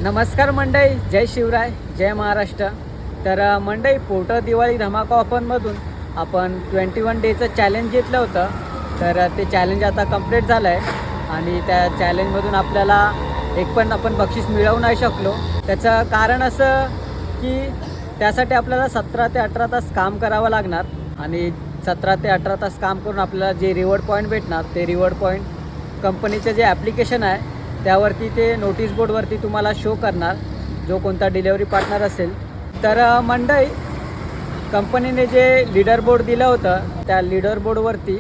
नमस्कार मंडळी, जय शिवराय, जय महाराष्ट्र. तर मंडळी, पोर्टर दिवाळी धमाका ऑफरमधून आपण 21 डेचं चॅलेंज घेतलं होतं. तर ते चॅलेंज आता कंप्लीट झालं आहे आणि त्या चॅलेंजमधून आपल्याला एक पण आपण बक्षीस मिळवू नाही शकलो. त्याचं कारण असं की त्यासाठी आपल्याला 17 ते 18 तास काम करावं लागणार आणि 17 ते 18 तास काम करून आपल्याला जे रिवॉर्ड पॉईंट भेटणार ते रिवॉर्ड पॉईंट कंपनीचं जे ॲप्लिकेशन आहे त्यावरती ते नोटीस बोर्डवरती तुम्हाला शो करणार, जो कोणता डिलेवरी पार्टनर असेल. तर मंडळी, कंपनीने जे लीडर बोर्ड दिलं होतं त्या लीडर बोर्डवरती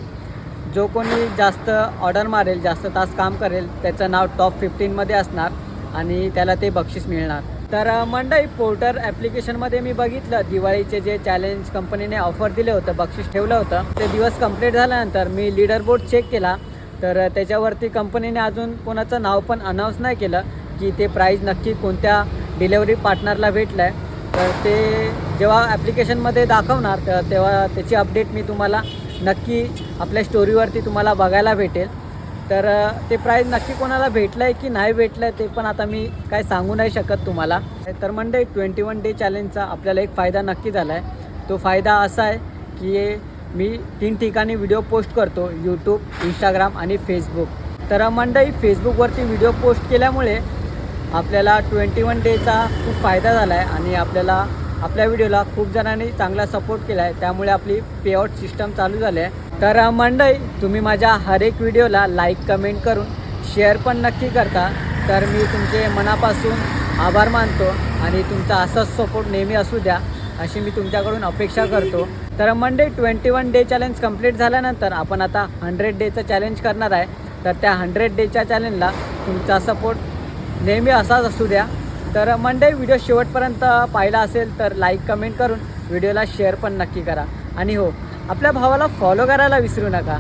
जो कोणी जास्त ऑर्डर मारेल, जास्त तास काम करेल, त्याचं नाव टॉप 15मध्ये असणार आणि त्याला ते बक्षीस मिळणार. तर मंडळी, पोर्टर ॲप्लिकेशनमध्ये मी बघितलं दिवाळीचे जे चॅलेंज कंपनीने ऑफर दिले होतं, बक्षीस ठेवलं होतं, ते दिवस कंप्लीट झाल्यानंतर मी लीडर बोर्ड चेक केला. तर त्याच्यावरती कंपनीने अजून कोणाचं नाव पण अनाऊन्स नाही केलं की ते प्राईज नक्की कोणत्या डिलेवरी पार्टनरला भेटलं आहे. तर ते जेव्हा ॲप्लिकेशनमध्ये दाखवणार तर तेव्हा त्याची अपडेट मी तुम्हाला नक्की आपल्या स्टोरीवरती तुम्हाला बघायला भेटेल. तर ते प्राईज नक्की कोणाला भेटलं आहे की नाही भेटलं आहे ते पण आता मी काय सांगू नाही शकत तुम्हाला. तर मंडळी, 21 डे चॅलेंजचा आपल्याला एक फायदा नक्की झाला आहे. तो फायदा असा आहे की मी 3 ठिकाणी व्हिडिओ पोस्ट करतो, यूट्यूब, इंस्टाग्राम आणि फेसबुक. तर मंडळी, फेसबुकवरती व्हिडिओ पोस्ट केल्यामुळे आपल्याला 21 डेचा खूप फायदा झाला आहे आणि आपल्या व्हिडिओला खूप जणांनी चांगला सपोर्ट केला आहे. त्यामुळे आपली पेआउट सिस्टम चालू झाली आहे. तर मंडळी, तुम्ही माझ्या हर एक व्हिडिओला लाईक, कमेंट करून शेअर पण नक्की करता. तर मी तुमचे मनापासून आभार मानतो आणि तुमचा असाच सपोर्ट नेहमी असू द्या अशी मी तुमच्याकडून अपेक्षा करतो. तर मंडे 21 डे चॅलेंज कंप्लीट झाल्यानंतर आपण आता 100 डेचं चॅलेंज करणार आहे. तर त्या 100 डेच्या चॅलेंजला तुमचा सपोर्ट नेहमी असाच असू द्या. तर मंडे, व्हिडिओ शेवटपर्यंत पाहिला असेल तर लाईक, कमेंट करून व्हिडिओला शेअर पण नक्की करा. आणि हो, आपल्या भावाला फॉलो करायला विसरू नका.